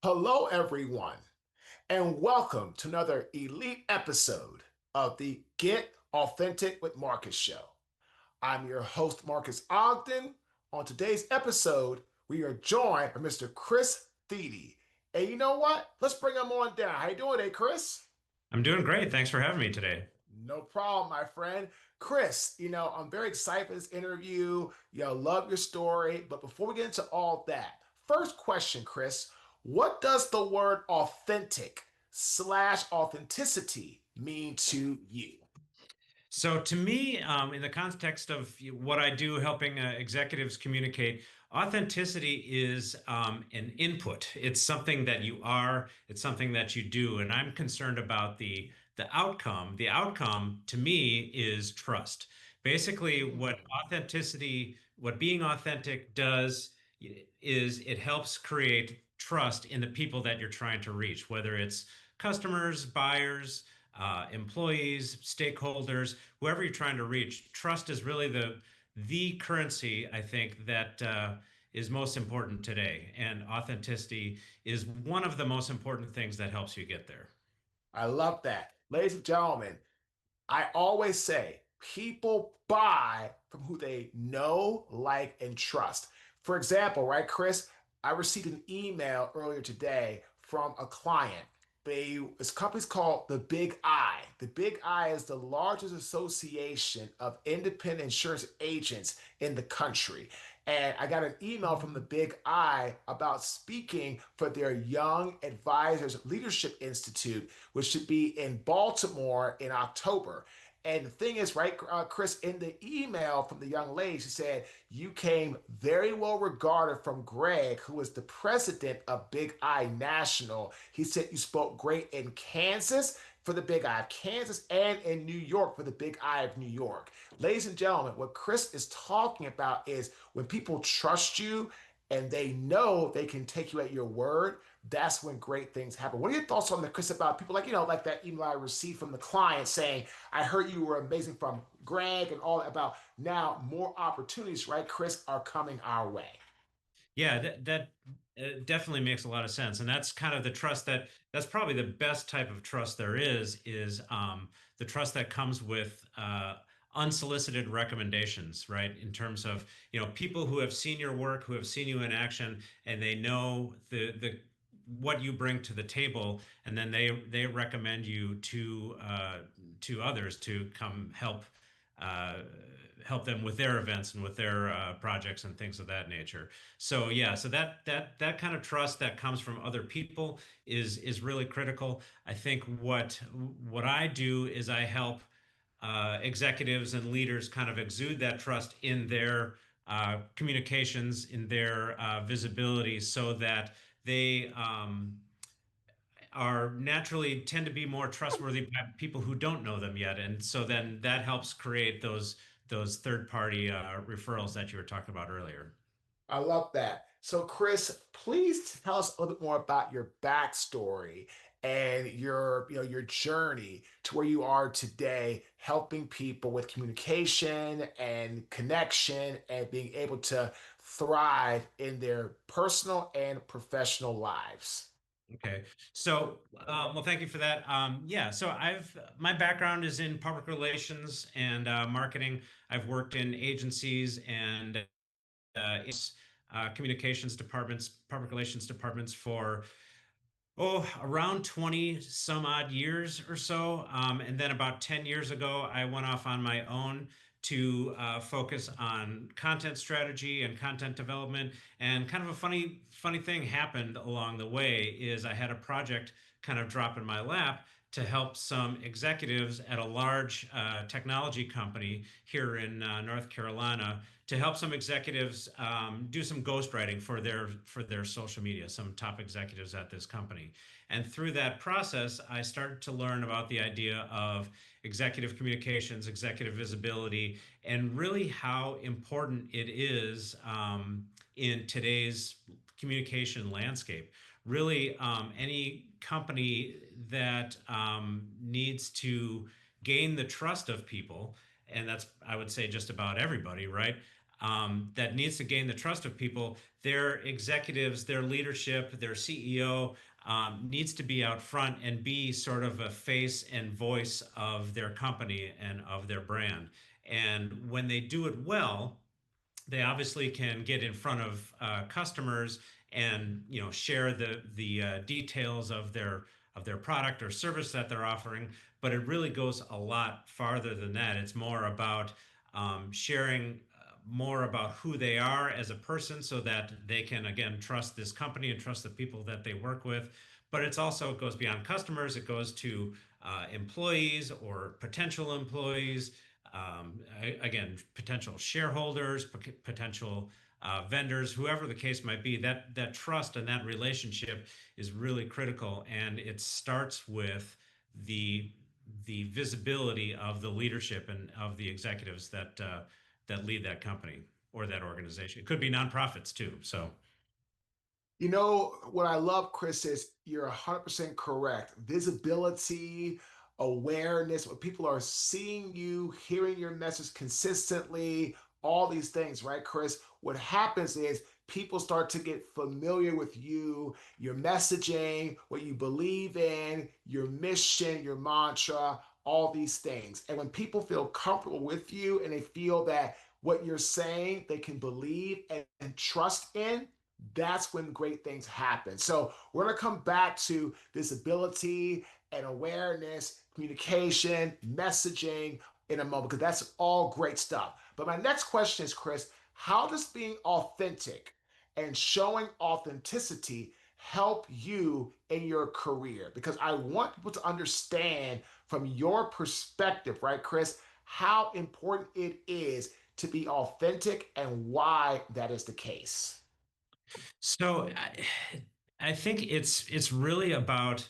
Hello, everyone, and welcome to another elite episode of the Get Authentic with Marcus show. I'm your host, Marques Ogden. On today's episode, we are joined by Mr. Chris Thiede. And you know what? Let's bring him on down. How you doing today, Chris? I'm doing great. Thanks for having me today. No problem, my friend. Chris, I'm very excited for this interview. Love your story. But before we get into all that, first question, Chris, what does the word authentic slash authenticity mean to you? So, to me, in the context of what I do, helping executives communicate, authenticity is an input. It's something that you are. It's something that you do, and I'm concerned about the outcome. The outcome, to me, is trust. Basically, what being authentic does is it helps create trust in the people that you're trying to reach, whether it's customers, buyers, employees, stakeholders, whoever you're trying to reach. Trust is really the currency I think that is most important today, and authenticity is one of the most important things that helps you get there. I love that. Ladies and gentlemen, I always say people buy from who they know, like, and trust. For example, right, Chris, I received an email earlier today from a client. This company's called the Big I. The Big I is the largest association of independent insurance agents in the country. And I got an email from the Big I about speaking for their Young Advisors Leadership Institute, which should be in Baltimore in October. And the thing is, right, Chris, in the email from the young lady, she said, you came very well regarded from Greg, who is the president of Big I National. He said you spoke great in Kansas for the Big I of Kansas and in New York for the Big I of New York. Ladies and gentlemen, what Chris is talking about is when people trust you and they know they can take you at your word, that's when great things happen. What are your thoughts on the Chris about people like, like that email I received from the client saying, I heard you were amazing from Greg and all that about now more opportunities, right, Chris, are coming our way. Yeah, that definitely makes a lot of sense, and that's kind of the trust that's probably the best type of trust there is the trust that comes with unsolicited recommendations, right? In terms of people who have seen your work, who have seen you in action, and they know the what you bring to the table, and then they recommend you to others to come uh, help them with their events and with their projects and things of that nature. So yeah, so that kind of trust that comes from other people is really critical. I think what I do is I help executives and leaders kind of exude that trust in their communications, in their visibility, so that they are naturally tend to be more trustworthy by people who don't know them yet, and so then that helps create those third party referrals that you were talking about earlier. I love that. So, Chris, please tell us a little bit more about your backstory and your journey to where you are today, helping people with communication and connection and being able to thrive in their personal and professional lives. Okay. So, well, thank you for that. Yeah. So my background is in public relations and marketing. I've worked in agencies and communications departments, public relations departments for around 20 some odd years or so. And then about 10 years ago, I went off on my own to focus on content strategy and content development. And kind of a funny thing happened along the way is I had a project kind of drop in my lap to help some executives at a large technology company here in North Carolina, to help some executives do some ghostwriting for their social media, some top executives at this company. And through that process, I started to learn about the idea of executive communications, executive visibility, and really how important it is in today's communication landscape. Really, any company that needs to gain the trust of people, and that's, I would say, just about everybody, right? that needs to gain the trust of people, their executives, their leadership, their CEO needs to be out front and be sort of a face and voice of their company and of their brand. And when they do it well, they obviously can get in front of customers and share the details of their product or service that they're offering. But it really goes a lot farther than that. It's more about sharing more about who they are as a person, so that they can again trust this company and trust the people that they work with. But it's also, it goes beyond customers. It goes to employees or potential employees, again, potential shareholders, potential vendors, whoever the case might be. That trust and that relationship is really critical, and it starts with the visibility of the leadership and of the executives that lead that company or that organization. It could be nonprofits too. So You know, what I love, Chris, is you're 100% correct. Visibility, awareness, when people are seeing you, hearing your message consistently, all these things, right, Chris? What happens is people start to get familiar with you, your messaging, what you believe in, your mission, your mantra, all these things. And when people feel comfortable with you and they feel that what you're saying they can believe and trust in, that's when great things happen. So we're going to come back to visibility and awareness, communication, messaging in a moment, because that's all great stuff. But my next question is, Chris, how does being authentic and showing authenticity help you in your career? Because I want people to understand from your perspective, right, Chris, how important it is to be authentic and why that is the case. so I think it's really about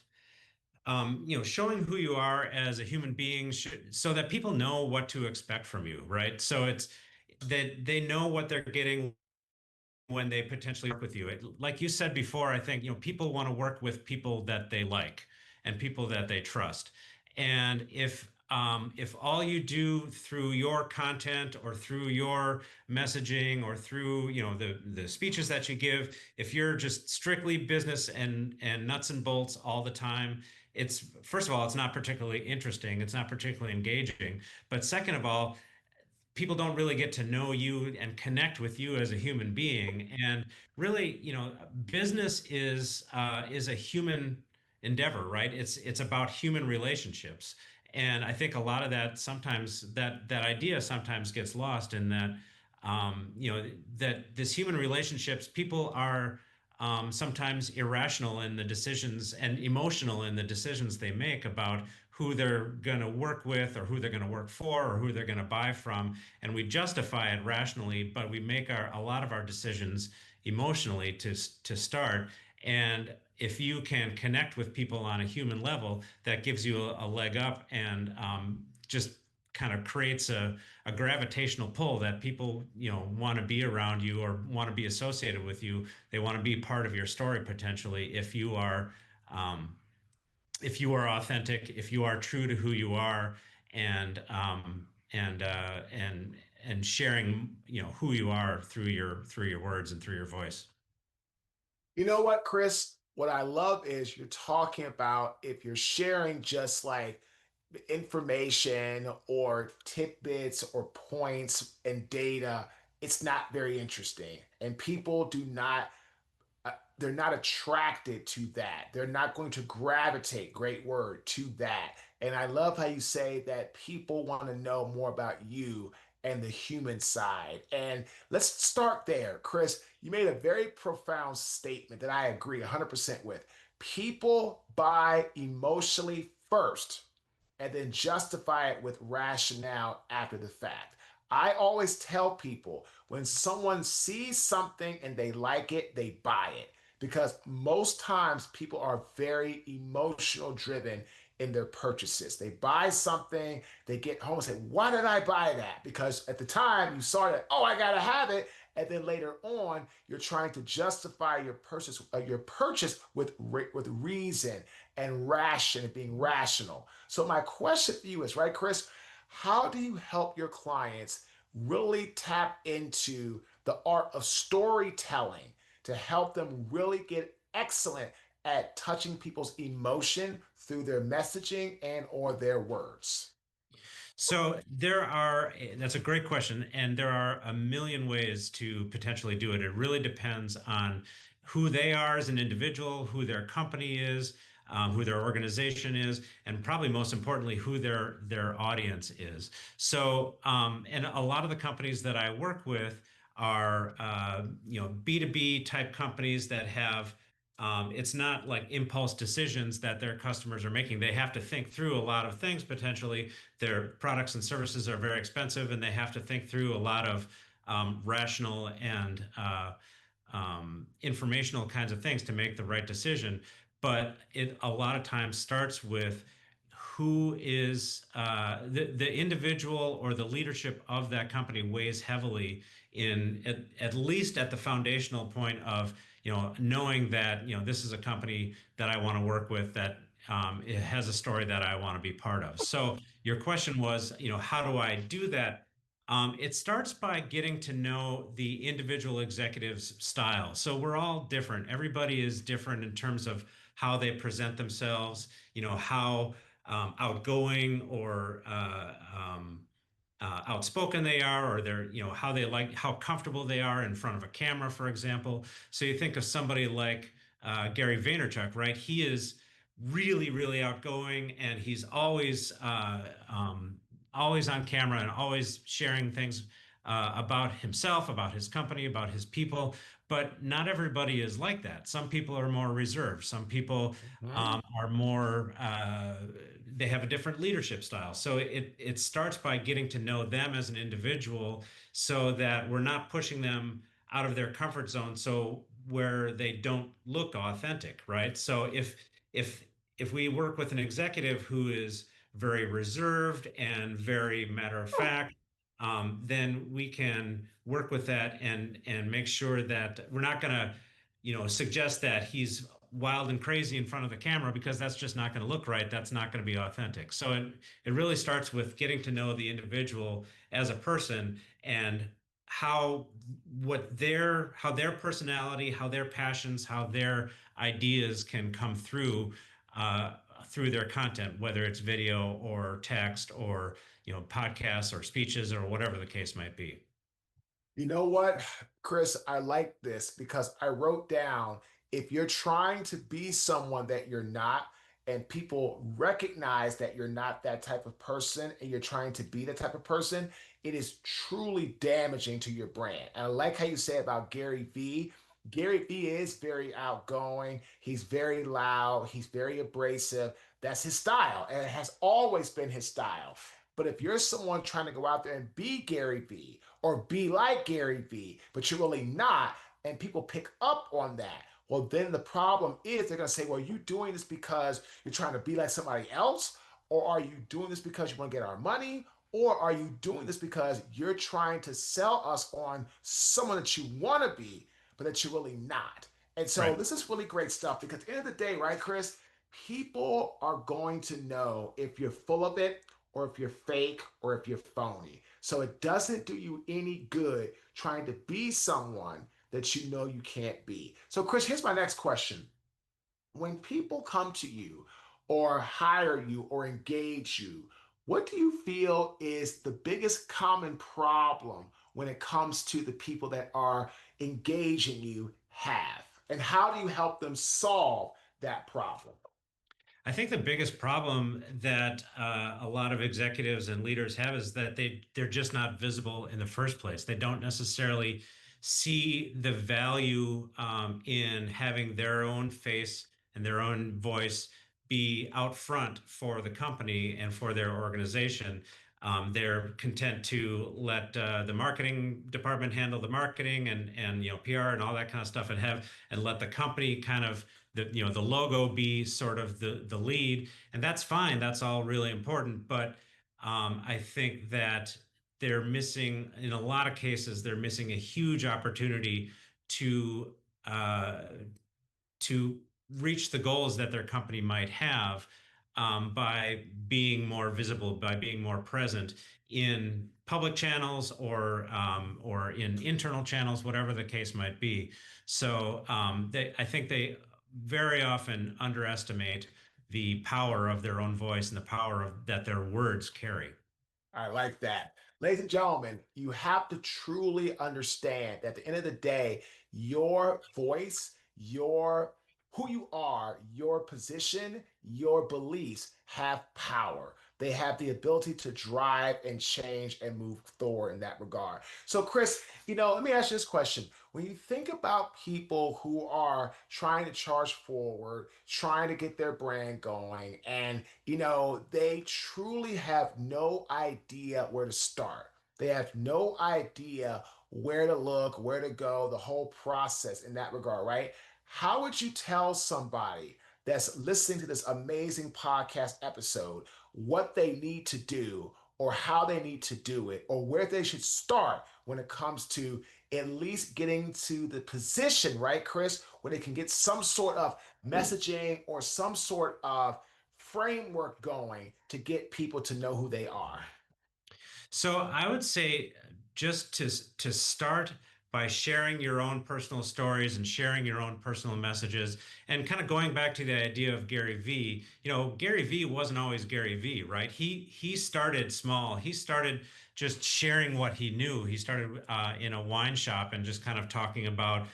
showing who you are as a human being, so that people know what to expect from you, right? So it's that they know what they're getting when they potentially work with you. Like you said before, I think people want to work with people that they like and people that they trust. And if all you do through your content or through your messaging or through the speeches that you give, if you're just strictly business and nuts and bolts all the time, it's, first of all, it's not particularly interesting. It's not particularly engaging. But second of all, people don't really get to know you and connect with you as a human being. And really, business is a human endeavor, right? It's about human relationships. And I think a lot of that, sometimes that idea sometimes gets lost in that, that this human relationships, people are sometimes irrational in the decisions and emotional in the decisions they make about who they're going to work with or who they're going to work for or who they're going to buy from. And we justify it rationally, but we make a lot of our decisions emotionally to start. And if you can connect with people on a human level, that gives you a leg up, and just kind of creates a gravitational pull that people want to be around you or want to be associated with you. They want to be part of your story potentially um, if you are authentic, if you are true to who you are, and and uh, and and sharing who you are through your words and through your voice. You know what, Chris? What I love is you're talking about if you're sharing just like information or tidbits or points and data, it's not very interesting. And people do not they're not attracted to that. They're not going to gravitate, great word, to that. And I love how you say that people want to know more about you and the human side. And let's start there. Chris, you made a very profound statement that I agree 100% with. People buy emotionally first and then justify it with rationale after the fact. I always tell people when someone sees something and they like it, they buy it, because most times people are very emotional driven in their purchases. They buy something, they get home and say, "Why did I buy that?" Because at the time you saw that, "Oh, I gotta have it," and then later on you're trying to justify your purchase with reason and ration, being rational. So my question for you is, right, Chris, how do you help your clients really tap into the art of storytelling to help them really get excellent at touching people's emotion through their messaging and or their words? So that's a great question. And there are a million ways to potentially do it. It really depends on who they are as an individual, who their company is, who their organization is, and probably most importantly, who their audience is. So, and a lot of the companies that I work with are, B2B type companies that have it's not like impulse decisions that their customers are making. They have to think through a lot of things potentially. Their products and services are very expensive, and they have to think through a lot of rational and informational kinds of things to make the right decision. But it a lot of times starts with who is the individual or the leadership of that company weighs heavily in at least at the foundational point of knowing that this is a company that I want to work with, that it has a story that I want to be part of. So your question was, how do I do that? It starts by getting to know the individual executive's style. So we're all different. Everybody is different in terms of how they present themselves, how outgoing or outspoken they are, or they're, how they like, how comfortable they are in front of a camera, for example. So you think of somebody like Gary Vaynerchuk, right? He is really, really outgoing, and he's always on camera and always sharing things about himself, about his company, about his people. But not everybody is like that. Some people are more reserved. Some people Mhm. are more, they have a different leadership style. So it starts by getting to know them as an individual, so that we're not pushing them out of their comfort zone, so where they don't look authentic, right? So if if we work with an executive who is very reserved and very matter of fact, then we can work with that and make sure that we're not going to, suggest that he's wild and crazy in front of the camera, because that's just not going to look right. That's not going to be authentic. So it really starts with getting to know the individual as a person, and how how their personality, how their passions, how their ideas can come through uh, through their content, whether it's video or text or podcasts or speeches or whatever the case might be. You know what, Chris? I like this because I wrote down, if you're trying to be someone that you're not, and people recognize that you're not that type of person and you're trying to be that type of person, it is truly damaging to your brand. And I like how you say about Gary Vee. Gary Vee is very outgoing, he's very loud, he's very abrasive. That's his style, and it has always been his style. But if you're someone trying to go out there and be Gary Vee or be like Gary Vee, but you're really not, and people pick up on that, well, then the problem is they're going to say, well, are you doing this because you're trying to be like somebody else? Or are you doing this because you want to get our money? Or are you doing this because you're trying to sell us on someone that you want to be, but that you're really not? And so Right. this is really great stuff, because at the end of the day, right, Chris, people are going to know if you're full of it or if you're fake or if you're phony. So it doesn't do you any good trying to be someone that you know you can't be. So, Chris, here's my next question. When people come to you or hire you or engage you, what do you feel is the biggest common problem when it comes to the people that are engaging you have? And how do you help them solve that problem? I think the biggest problem that a lot of executives and leaders have is that they're just not visible in the first place. They don't necessarily see the value in having their own face and their own voice be out front for the company and for their organization. They're content to let the marketing department handle the marketing and PR and all that kind of stuff, and let the company kind of the logo be sort of the lead, and that's fine. That's all really important, but I think that they're missing, in a lot of cases, they're missing a huge opportunity to uh, to reach the goals that their company might have by being more visible, by being more present in public channels or in internal channels, whatever the case might be. So I think they very often underestimate the power of their own voice and the power that their words carry. I like that. Ladies and gentlemen, you have to truly understand that at the end of the day, your voice, your who you are, your position, your beliefs have power. They have the ability to drive and change and move forward in that regard. So, Chris, let me ask you this question. When you think about people who are trying to charge forward, trying to get their brand going, and they truly have no idea where to start. They have no idea where to look, where to go, the whole process in that regard, right? How would you tell somebody that's listening to this amazing podcast episode what they need to do or how they need to do it or where they should start when it comes to at least getting to the position, right, Chris, where they can get some sort of messaging or some sort of framework going to get people to know who they are? So I would say just to start by sharing your own personal stories and sharing your own personal messages and kind of going back to the idea of Gary Vee. Gary Vee wasn't always Gary Vee, right? He started small. He started just sharing what he knew. He started in a wine shop and just kind of talking about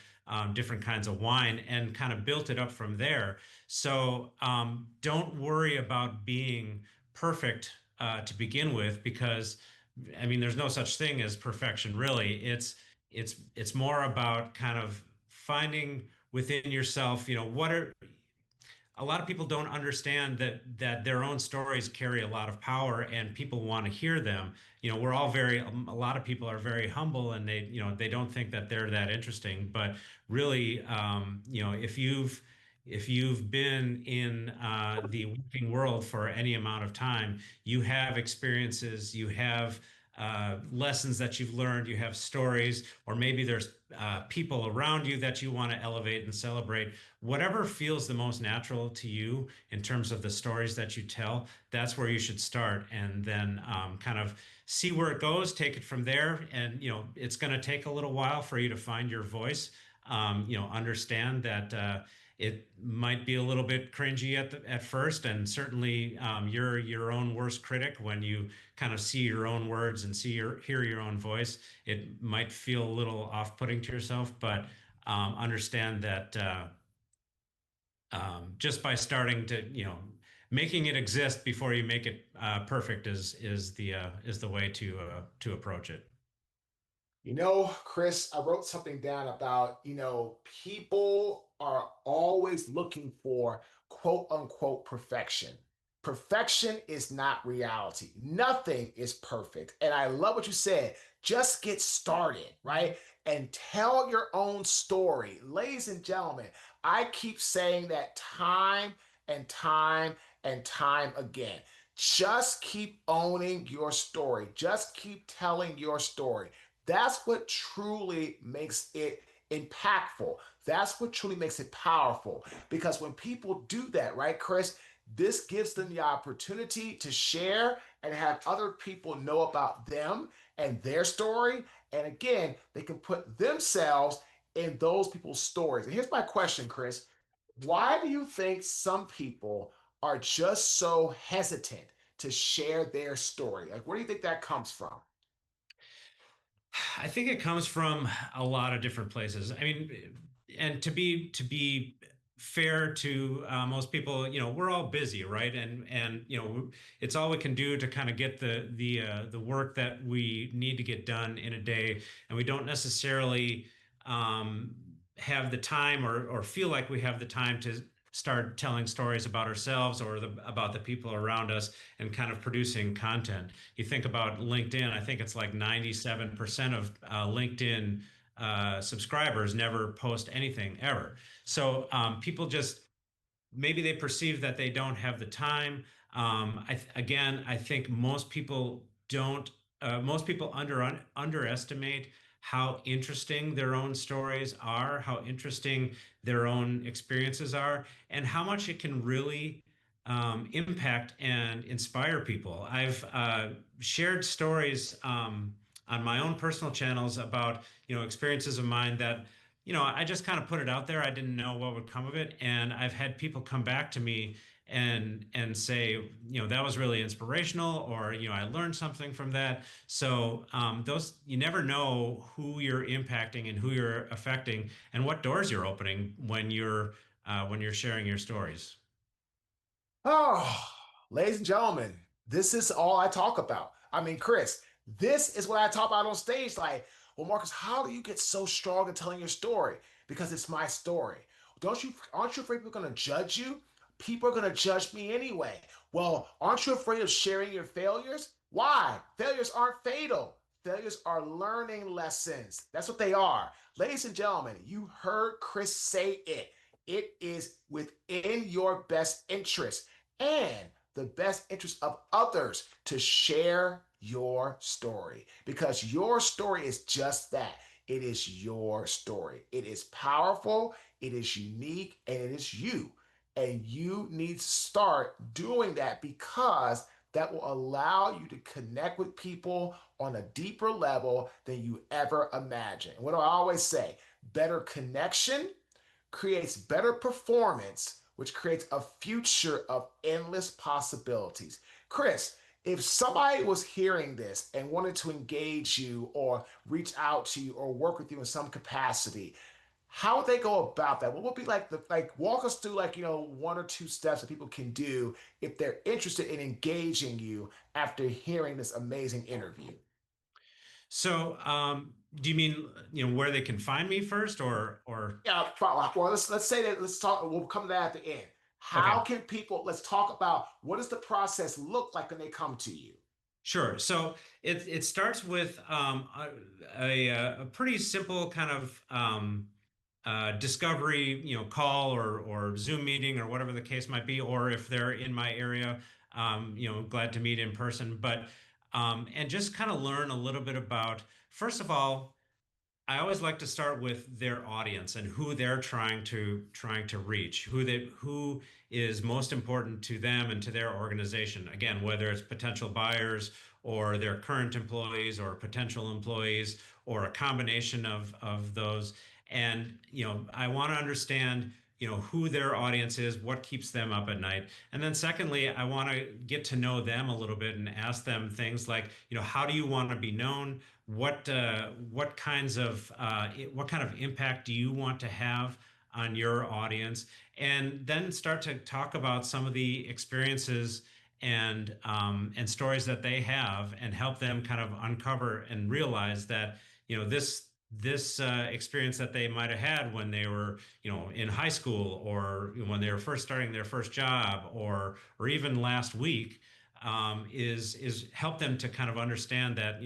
different kinds of wine and kind of built it up from there. So don't worry about being perfect to begin with, because I mean, there's no such thing as perfection, really. It's more about kind of finding within yourself, what are a lot of people don't understand that their own stories carry a lot of power and people want to hear them. We're all a lot of people are very humble and they don't think that they're that interesting. But really, if you've been in the working world for any amount of time, you have experiences, you have lessons that you've learned, you have stories, or maybe there's people around you that you want to elevate and celebrate. Whatever feels the most natural to you in terms of the stories that you tell, that's where you should start, and then kind of see where it goes, take it from there. And it's going to take a little while for you to find your voice. Understand that it might be a little bit cringy at first, and certainly you're your own worst critic when you kind of see your own words and hear your own voice. It might feel a little off-putting to yourself, but understand that just by starting to making it exist before you make it perfect is the way to approach it. Chris, I wrote something down about, people are always looking for quote unquote perfection. Perfection is not reality. Nothing is perfect. And I love what you said. Just get started, right? And tell your own story. Ladies and gentlemen, I keep saying that time and time and time again. Just keep owning your story. Just keep telling your story. That's what truly makes it impactful. That's what truly makes it powerful. Because when people do that, right, Chris, this gives them the opportunity to share and have other people know about them and their story. And again, they can put themselves in those people's stories. And here's my question, Chris. Why do you think some people are just so hesitant to share their story? Like, where do you think that comes from? I think it comes from a lot of different places. I mean, and to be fair to most people, we're all busy, right? And it's all we can do to kind of get the work that we need to get done in a day, and we don't necessarily um, have the time or feel like we have the time to start telling stories about ourselves or about the people around us and kind of producing content. You think about LinkedIn, I think it's like 97% of LinkedIn subscribers never post anything ever. So people just maybe they perceive that they don't have the time. I think most people don't. Most people underestimate how interesting their own stories are, how interesting their own experiences are, and how much it can really impact and inspire people. I've shared stories on my own personal channels about experiences of mine that I just kind of put it out there. I didn't know what would come of it, and I've had people come back to me and say, that was really inspirational, or I learned something from that. So those, you never know who you're impacting and who you're affecting and what doors you're opening when you're sharing your stories. Oh, ladies and gentlemen, this is all I talk about. I mean, Chris, this is what I talk about on stage. Like, well, Marcus, how do you get so strong in telling your story? Because it's my story. Aren't you afraid people are gonna judge you? People are gonna judge me anyway. Well, aren't you afraid of sharing your failures? Why? Failures aren't fatal. Failures are learning lessons. That's what they are. Ladies and gentlemen, you heard Chris say it. It is within your best interest and the best interest of others to share your story, because your story is just that. It is your story. It is powerful, it is unique, and it is you. And you need to start doing that, because that will allow you to connect with people on a deeper level than you ever imagined. What do I always say? Better connection creates better performance, which creates a future of endless possibilities. Chris, if somebody was hearing this and wanted to engage you or reach out to you or work with you in some capacity, how would they go about that? What would be walk us through one or two steps that people can do if they're interested in engaging you after hearing this amazing interview? So, do you mean where they can find me first, or Yeah, well, let's say that. Let's talk. We'll come to that at the end. How okay? can people? Let's talk about what does the process look like when they come to you. Sure. So it starts with a pretty simple kind of discovery, call or Zoom meeting or whatever the case might be, or if they're in my area, glad to meet in person. But and just kind of learn a little bit about, first of all, I always like to start with their audience and who they're trying to reach, who is most important to them and to their organization. Again, whether it's potential buyers or their current employees or potential employees or a combination of those. And I want to understand who their audience is, what keeps them up at night. And then secondly, I want to get to know them a little bit and ask them things like, how do you want to be known? What kinds of what kind of impact do you want to have on your audience? And then start to talk about some of the experiences and stories that they have, and help them kind of uncover and realize that this experience that they might have had when they were in high school, or when they were first starting their first job, or even last week, is help them to kind of understand that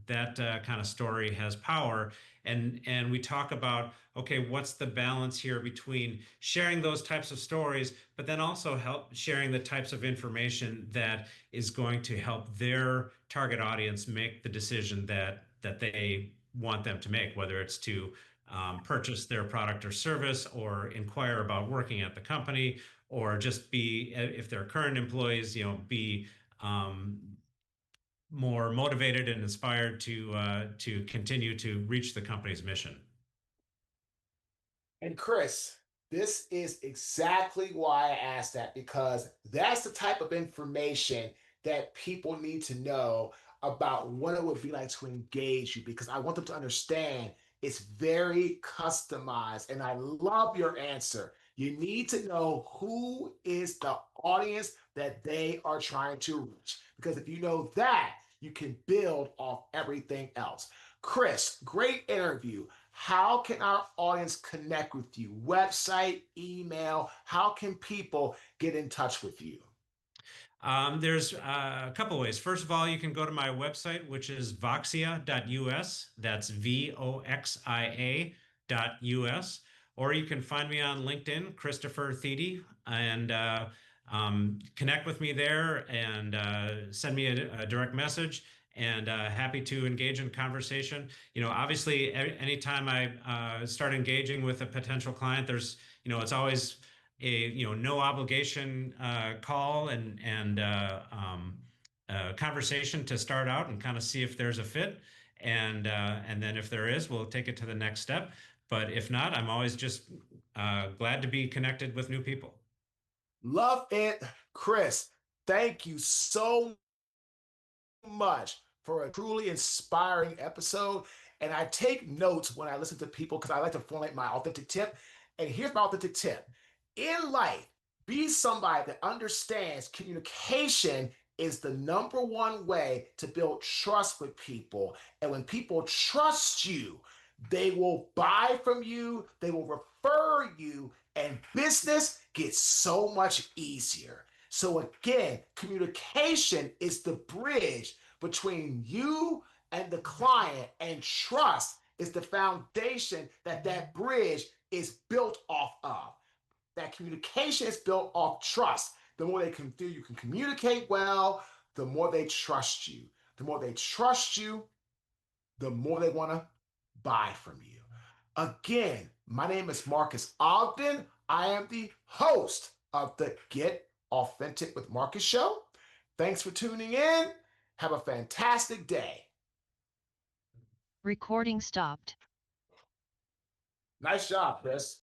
that kind of story has power. And we talk about, okay, what's the balance here between sharing those types of stories, but then also help sharing the types of information that is going to help their target audience make the decision that they want them to make, whether it's to purchase their product or service, or inquire about working at the company, or just be, if they're current employees, be um, more motivated and inspired to continue to reach the company's mission. And Chris, this is exactly why I asked that, because that's the type of information that people need to know about what it would be like to engage you, because I want them to understand it's very customized. And I love your answer. You need to know who is the audience that they are trying to reach, because if you know that, you can build off everything else. Chris, great interview. How can our audience connect with you? Website, email, how can people get in touch with you? There's a couple ways. First of all, you can go to my website, which is voxia.us. That's VOXIA.us. Or you can find me on LinkedIn, Christopher Thiede, and connect with me there, and send me a direct message. And happy to engage in conversation. Obviously, anytime I start engaging with a potential client, there's, it's always a no obligation call and conversation to start out and kind of see if there's a fit, and then if there is, we'll take it to the next step. But if not, I'm always just glad to be connected with new people. Love it, Chris. Thank you so much for a truly inspiring episode. And I take notes when I listen to people because I like to formulate my authentic tip. And here's my authentic tip. In life, be somebody that understands communication is the number one way to build trust with people. And when people trust you, they will buy from you, they will refer you, and business gets so much easier. So, again, communication is the bridge between you and the client, and trust is the foundation that that bridge is built off of. That communication is built off trust. The more they can do, you can communicate well, the more they trust you. The more they trust you, the more they want to buy from you. Again, my name is Marques Ogden. I am the host of the Get Authentic with Marques show. Thanks for tuning in. Have a fantastic day. Recording stopped. Nice job, Chris.